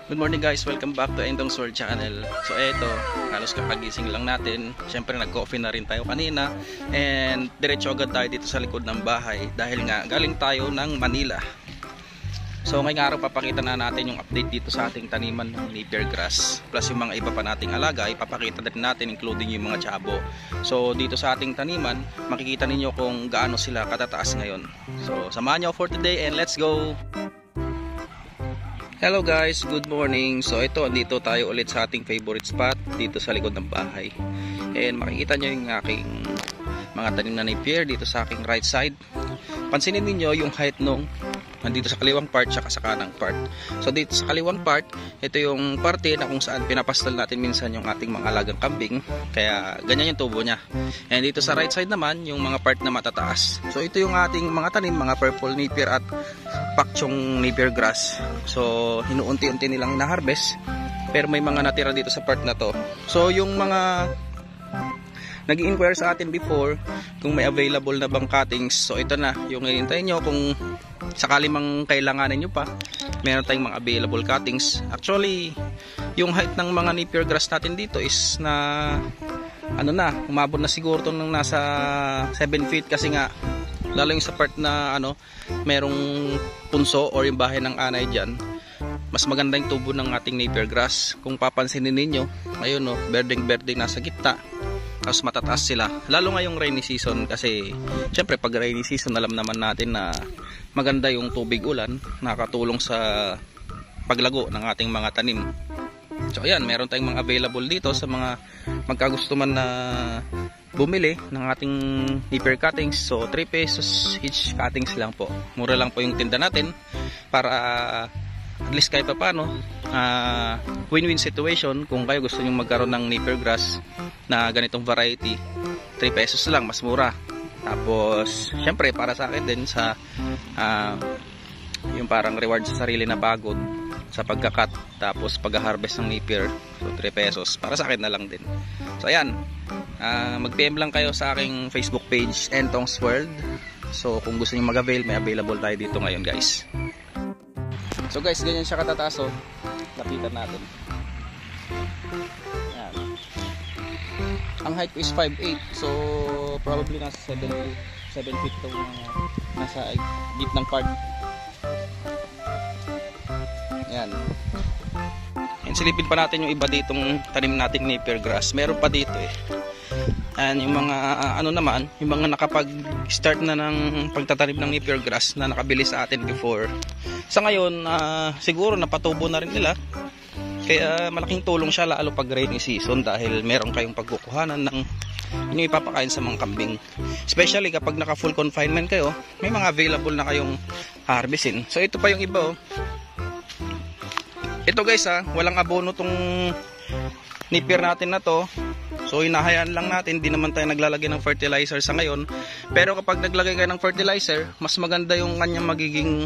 Good morning guys, welcome back to Endong's World Channel. So eto, halos kakagising lang natin. Siyempre nag-coffee na rin tayo kanina. And diretso agad tayo dito sa likod ng bahay. Dahil nga galing tayo ng Manila. So ngayong araw papakita na natin yung update dito sa ating taniman ng napier grass. Plus yung mga iba pa nating alaga, ipapakita din natin including yung mga tsabo. So dito sa ating taniman, makikita ninyo kung gaano sila katataas ngayon. So samahan nyo for today and let's go! Hello guys, good morning. So ito, andito tayo ulit sa ating favorite spot dito sa likod ng bahay. And makikita nyo yung aking mga tanim na napier dito sa aking right side. Pansinin niyo yung height nung nandito sa kaliwang part at sa kanang part. So dito sa kaliwang part, ito yung parte na kung saan pinapastal natin minsan yung ating mga alagang kambing. Kaya ganyan yung tubo niya. And dito sa right side naman, yung mga part na matataas. So ito yung ating mga tanim, mga purple napier at pakchong napier grass. So hinuunti-unti nilang hina-harvest. Pero may mga natira dito sa part na to. So yung mga nag-inquire sa atin before kung may available na bang cuttings, so ito na yung hihintayin nyo. Kung sakali mang kailanganin nyo pa, meron tayong mga available cuttings. Actually yung height ng mga napier grass natin dito is na umabot na siguro itong nasa 7 feet, kasi nga lalo yung sa part na merong punso or yung bahay ng anay dyan, mas maganda yung tubo ng ating napier grass. Kung papansinin ninyo, ayun berdeng-berdeng nasa gitna, tapos matataas sila, lalo ngayong rainy season. Kasi syempre pag rainy season, alam naman natin na maganda yung tubig ulan, nakakatulong sa paglago ng ating mga tanim. So ayan, meron tayong mga available dito sa mga magkagusto man na bumili ng ating napier cuttings. So 3 pesos each cuttings lang po, mura lang po yung tinda natin, para at least kahit pa paano win-win situation. Kung kayo gusto nyo magkaroon ng napier grass na ganitong variety, 3 pesos lang, mas mura. Tapos syempre para sa akin din, sa yung parang reward sa sarili na pagod sa pagkakat tapos pag-harvest ng napier. So 3 pesos para sa akin na lang din. So ayan, mag-PM lang kayo sa aking Facebook page, Endong's World. So kung gusto niyo mag-avail, may available tayo dito ngayon guys. So guys, ganyan siya katataas. Lapitan natin. Ayan. Ang height ko is 5'8", so probably nasa 7 feet to, nasa gitnang part. Ayan. And silipin pa natin yung iba ditong tanim nating napier grass. Meron pa dito And yung mga naman, yung mga nakapag-start na ng pagtatanim ng napier grass na nakabili sa atin before, sa ngayon siguro napatubo na rin nila. Kaya malaking tulong siya lalo pag rainy season, dahil meron kayong pagkukuhanan ng inyong ipapakain sa mga kambing. Especially kapag naka full confinement kayo, may mga available na kayong harvestin. So ito pa yung iba. Ito guys, walang abono tong napier natin na to. So hinahayaan lang natin, di naman tayo naglalagay ng fertilizer sa ngayon. Pero kapag naglagay kayo ng fertilizer, mas maganda yung kanyang magiging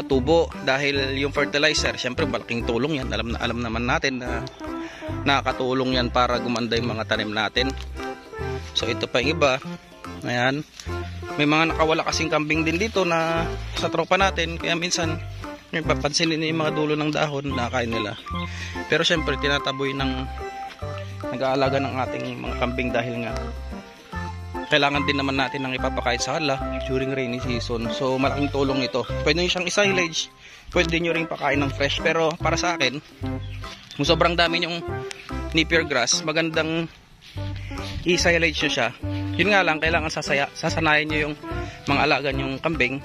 tubo, dahil yung fertilizer, syempre malaking tulong yan. Alam naman natin na nakakatulong yan para gumanda yung mga tanim natin. So ito pa yung iba. Ayan, may mga nakawala kasing kambing din dito na sa tropa natin, kaya minsan yung papansinin yung mga dulo ng dahon, nakakain nila. Pero syempre tinataboy ng nag-aalaga ng ating mga kambing, dahil nga kailangan din naman natin ng ipapakain sa hala during rainy season. So malaking tulong ito. Pwede nyo siyang i-silage, pwede nyo rin pakain ng fresh. Pero para sa akin, kung sobrang dami yung napier grass, magandang i-silage nyo siya. Yun nga lang, kailangan sasanayin nyo yung mga alaga nyong kambing.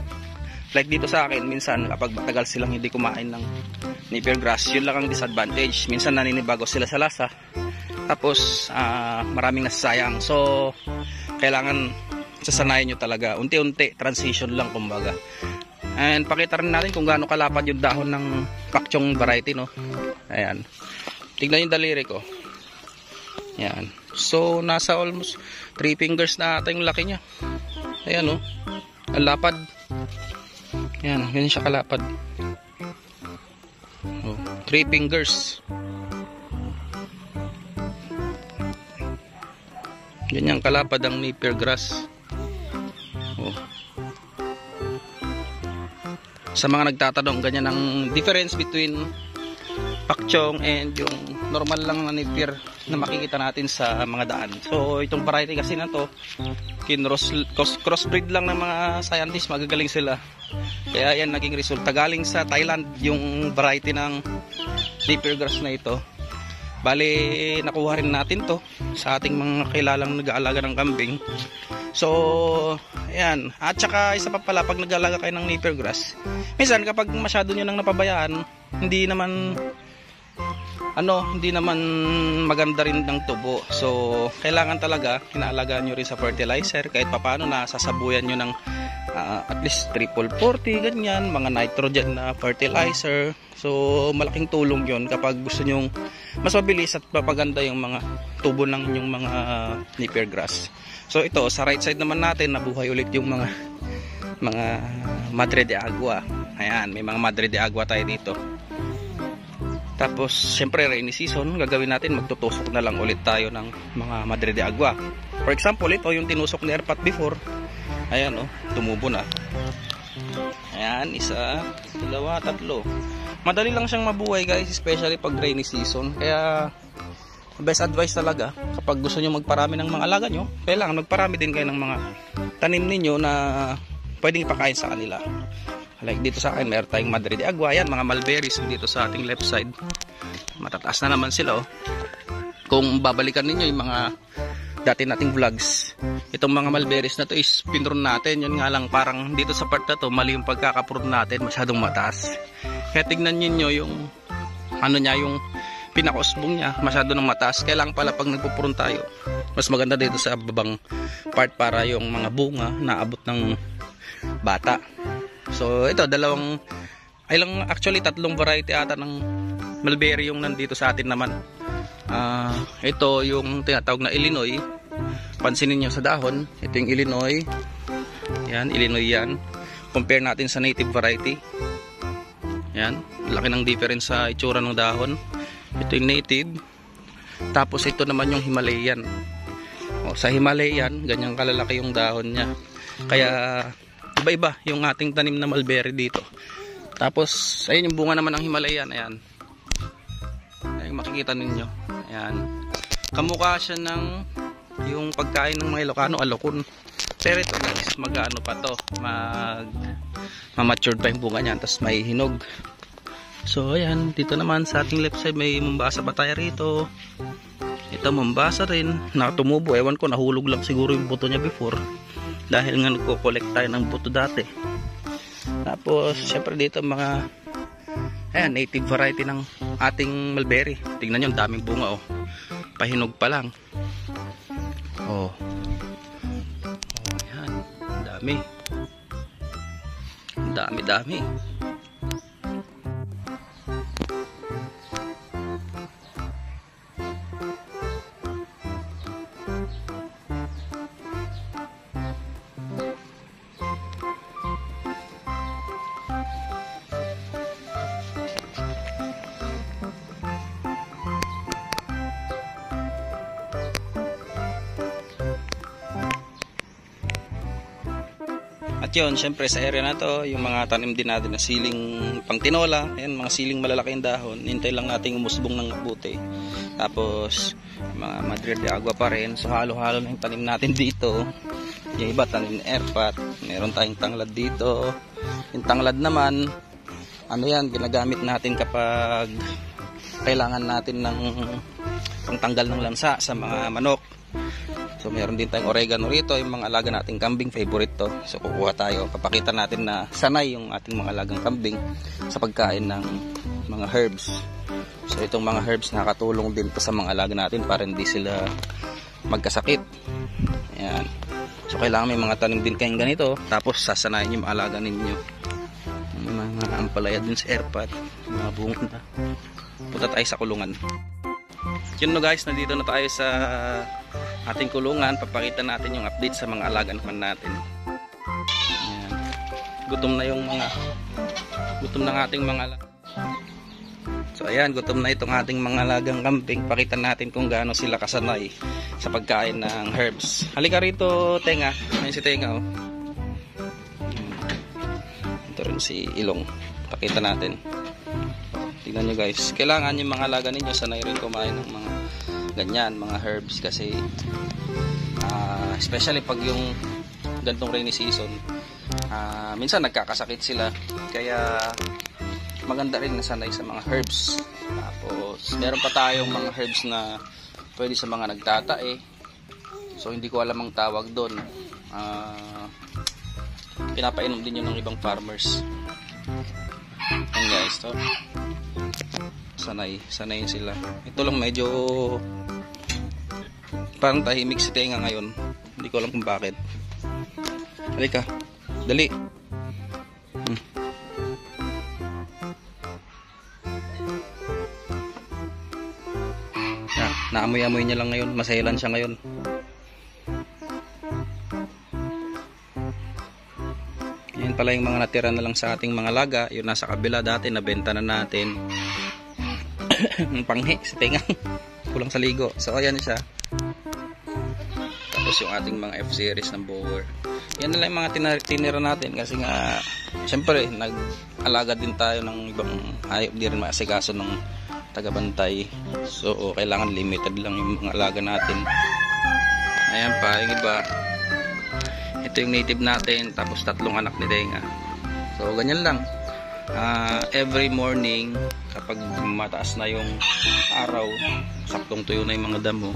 Like dito sa akin, minsan kapag matagal silang hindi kumain ng napier grass, yun lang ang disadvantage. Minsan naninibago sila sa lasa, tapos maraming nasasayang. So kailangan sasanayin nyo talaga, unti-unti, transition lang kumbaga. And pakita rin natin kung gaano kalapad yung dahon ng pakchong variety, Ayan, tignan yung daliri ko. Ayan, so nasa almost 3 fingers na ata yung laki nya. Ayan ang lapad. Ayan, ganyan siya kalapad. 3 fingers. Ganyan kalapad ang napier grass. Sa mga nagtatanong, ganyan ang difference between pakchong, and yung normal lang na napier na makikita natin sa mga daan. So itong variety kasi na to, crossbreed lang ng mga scientists, magagaling sila. Kaya yan naging resulta. Galing sa Thailand yung variety ng napier grass na ito. Bali nakuha rin natin to sa ating mga kilalang nag-aalaga ng kambing. So ayan, at saka isa pa pala, pag nag-aalaga kayo ng napier grass, minsan kapag masyado nyo nang napabayaan, hindi naman maganda rin ng tubo. So kailangan talaga inaalagaan nyo rin sa fertilizer, kahit papaano nasasabuyan nyo ng at least triple 40 ganyan, mga nitrogen na fertilizer. So malaking tulong yon kapag gusto nyong mas mabilis at papaganda yung mga tubo ng yung mga napier grass. So ito sa right side naman natin, nabuhay ulit yung mga Madre de Agua. Ayan, may mga Madre de Agua tayo dito. Tapos syempre rainy season, gagawin natin, magtutusok na lang ulit tayo ng mga Madre de Agua. For example, ito yung tinusok ni Erpat before. Ayan tumubo na. Ayan, isa, dalawa, tatlo. Madali lang siyang mabuhay guys, especially pag rainy season. Kaya best advice talaga, kapag gusto nyo magparami ng mga alaga nyo, kailangan magparami din kayo ng mga tanim ninyo na pwedeng ipakain sa kanila. Like dito sa akin, meron tayong Madre de Agua. Yan, mga mulberries dito sa ating left side. Matataas na naman sila Kung babalikan ninyo yung mga dati nating vlogs, itong mga mulberries na to is pinrun natin. Yun nga lang, parang dito sa part na to, mali yung pagkakaprun natin, masyadong mataas. Kaya tignan niyo yung yung pinakausbong niya, masyado nang mataas. Kailangan pala pag nagpupurun tayo, mas maganda dito sa babang part para yung mga bunga naabot ng bata. So ito, tatlong variety ata ng mulberry yung nandito sa atin naman. Ito yung tinatawag na Illinois. Pansinin nyo sa dahon, ito yung Illinois. Yan, Illinois yan. Compare natin sa native variety. Yan, laki ng difference sa itsura ng dahon. Ito yung native. Tapos ito naman yung Himalayan. Sa Himalayan, ganyang kalalaki yung dahon niya. Kaya iba-iba yung ating tanim na mulberry dito. Tapos ayun yung bunga naman ng Himalayan. Ayan, ayun, makikita ninyo. Ayan, kamukha siya ng yung pagkain ng mga Ilocano, alokon. Pero ito guys, mag-ano pa to, ma-mature pa yung bunga niyan, tapos may hinog. So ayan, dito naman sa ating left side may Mombasa pa tayo rito. Ito Mombasa rin, nakatumubo. Ewan ko, nahulog lang siguro yung buto niya before, dahil nga nagko-collect tayo ng buto dati. Tapos syempre dito mga native variety ng ating mulberry. Tingnan nyo, daming bunga pahinog pa lang. Ayan, dami. At yun, syempre sa area na to, yung mga tanim din natin na siling pang tinola, ayan, mga siling malalaking dahon, hintay lang nating umusbong ng mabuti. Tapos mga Madre de Agua pa rin. So halo-halo na yung tanim natin dito. Yung iba tanim ni Erpat, meron tayong tanglad dito. Yung tanglad naman, ginagamit natin kapag kailangan natin ng pangtanggal ng lansa sa mga manok. So meron din tayong oregano rito, yung mga alaga nating kambing, favorite to. So kukuha tayo, papakita natin na sanay yung ating mga alagang kambing sa pagkain ng mga herbs. So itong mga herbs nakatulong din to sa mga alaga natin para hindi sila magkasakit. Ayan. So kailangan may mga tanim din kayong ganito, tapos sasanayin yung alaga ninyo. May mga ampalaya din sa Erpat, mga bunga. Punta tayo sa kulungan. Yun guys, nandito na tayo sa ating kulungan. Papakita natin yung update sa mga alaga naman natin. Ayan. Gutom ng ating mga alaga. So ayan, gutom na itong ating mga alagang kambing. Pakita natin kung gaano sila kasanay sa pagkain ng herbs. Halika rito, Tenga. Ayan si Tenga Ito rin si Ilong. Pakita natin. Tingnan nyo guys, kailangan yung mga alaga ninyo sanay rin kumain ng mga ganyan, mga herbs kasi especially pag yung gantong rainy season, minsan nagkakasakit sila, kaya maganda rin nasanay sa mga herbs. Tapos meron pa tayong mga herbs na pwede sa mga nagtatae, so hindi ko alam ang tawag doon. Pinapainom din yun ng ibang farmers. Yan guys, to sanayin sila. Ito lang medyo parang tahimik si tenga ngayon, hindi ko alam kung bakit. Halika, dali. Naamoy-amoy niya lang ngayon, masayalan siya ngayon. Yan pala yung mga natira na lang sa ating mga laga, yung nasa kabila dati nabenta na natin. Panghi sa tenga, kulang sa ligo. So ayan siya. Tapos yung ating mga F-series ng Boer. Yan na lang yung mga tinira natin kasi nga syempre nag-alaga din tayo ng ibang hayop, di rin maasikaso ng tagabantay. So kailangan limited lang yung mga alaga natin. Ayan pa yung iba. Ito yung native natin, tapos 3 anak ni Tenga. So ganyan lang. Every morning kapag mataas na yung araw, saktong tuyo na yung mga damo,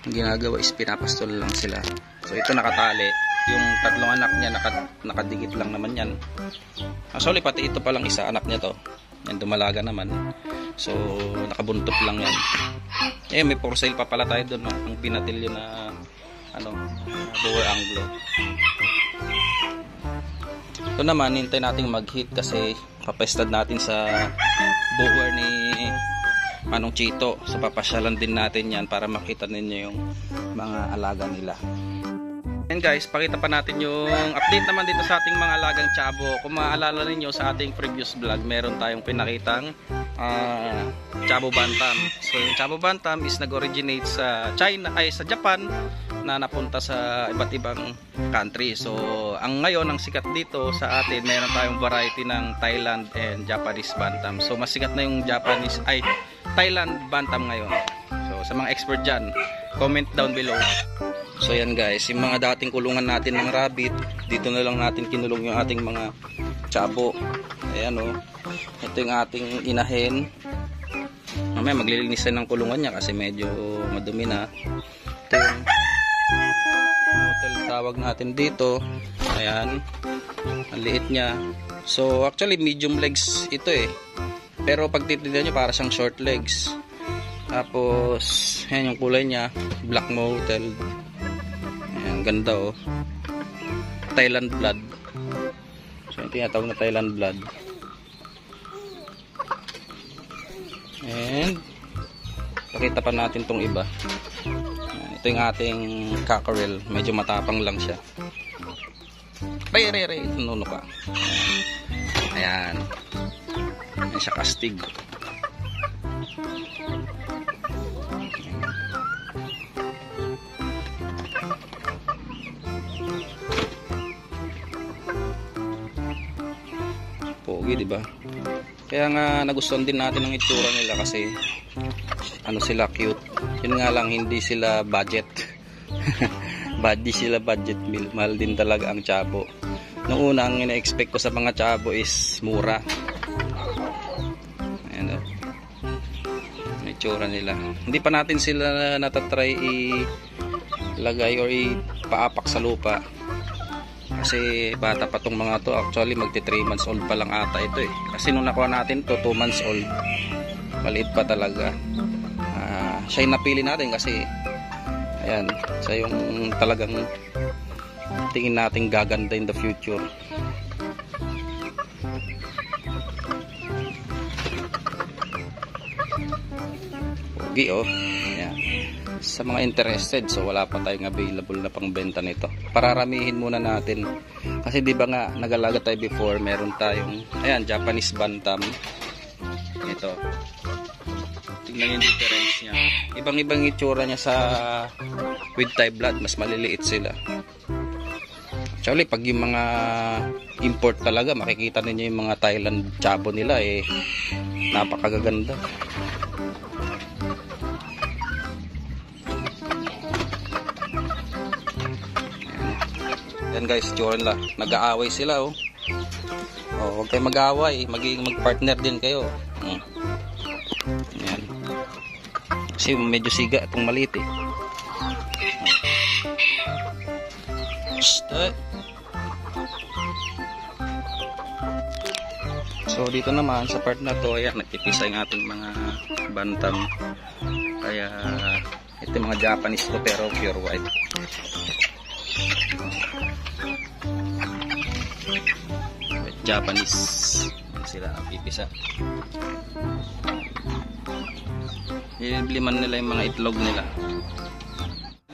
ang ginagawa is pinapastol lang sila. So ito nakatali, yung 3 anak niya nakadikit lang naman yan. Actually pati ito palang isa anak niya to, yan dumalaga naman, so nakabuntot lang yan. May for sale pa pala tayo doon, no? Ang pinatilyo na Boer Anglo. Ito naman hintay nating mag-hit kasi papestad natin sa Boer ni Manong Chito. So papasyalan din natin yan para makita ninyo yung mga alaga nila. And guys, pakita pa natin yung update naman dito sa ating mga alagang Chabo. Kung maalala ninyo sa ating previous vlog, meron tayong pinakitang Chabo Bantam. So yung Chabo Bantam is nag-originate sa sa Japan na napunta sa iba't ibang country. So ang ngayon ang sikat dito sa atin, meron tayong variety ng Thailand and Japanese Bantam. So mas sikat na yung Thailand Bantam ngayon. So sa mga expert dyan, comment down below. So yan guys, yung mga dating kulungan natin ng rabbit, dito na lang natin kinulong yung ating mga Chabo. Ayan o, ito yung ating inahin. Mamaya maglilinis tayo ng kulungan niya kasi medyo madumi na. Ito yung hotel tawag natin dito. Ayan, ang liit niya. So actually medium legs ito pero pag titignan nyo para siyang short legs. Tapos ayan yung kulay niya, black mottled. Ayan, ganda Thailand blood. So yung tinatawag na Thailand blood. And pakita pa natin tong iba. Ito yung ating cockerel, medyo matapang lang siya. Ray, nuno ka. Ayan. Ayan siya kastig. Pogi, diba? Kaya nga nagustuhan din natin ang itsura nila kasi sila cute. Yun nga lang hindi sila budget. Badi sila budget meal. Mahal din talaga ang Chabo. Nung una ang ina-expect ko sa mga Chabo is mura. Ayan ang itsura nila. Hindi pa natin sila natatry ilagay or ipaapak sa lupa. Kasi bata pa tong mga to. Actually magti 3 months old pa lang ata ito Kasi nung nakuha natin to 2 months old. Maliit pa talaga. Siya yung napili natin kasi ayan, siya yung talagang tingin natin gaganda in the future. Pogi ayan. Sa mga interested, so wala pa tayong available na pangbenta nito. Pararamihin muna natin kasi di ba nga nagalaga tayo before, meron tayong ayan, Japanese Bantam. Ito, tingnan yung difference niya. Ibang-ibang itsura niya sa with Thai blood, mas maliliit sila. Actually, pag yung mga import talaga, makikita ninyo yung mga Thailand chabo nila napakagaganda. Yan guys, tsura nila. Nag-aaway sila oh. Oh, huwag kayo mag-aaway, mag-partner din kayo. Yan. Kasi medyo siga itong maliit eh. So dito naman sa part na to, ayan, nagpipisa yung ating mga bantam. Kaya ito yung mga Japanese to pero pure white. Japanese sila pipisa. Nilibliman nila yung mga itlog nila.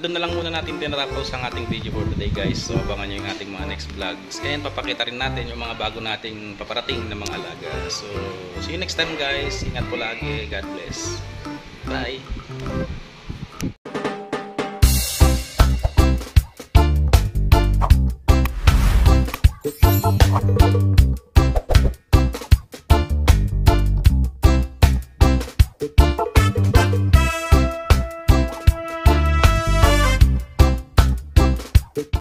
Doon na lang muna natin tinatapos ang ating video for today guys. So abangan nyo yung ating mga next vlogs. And papakita rin natin yung mga bago nating paparating na mga alaga. So see you next time guys. Ingat po lagi. God bless. Bye.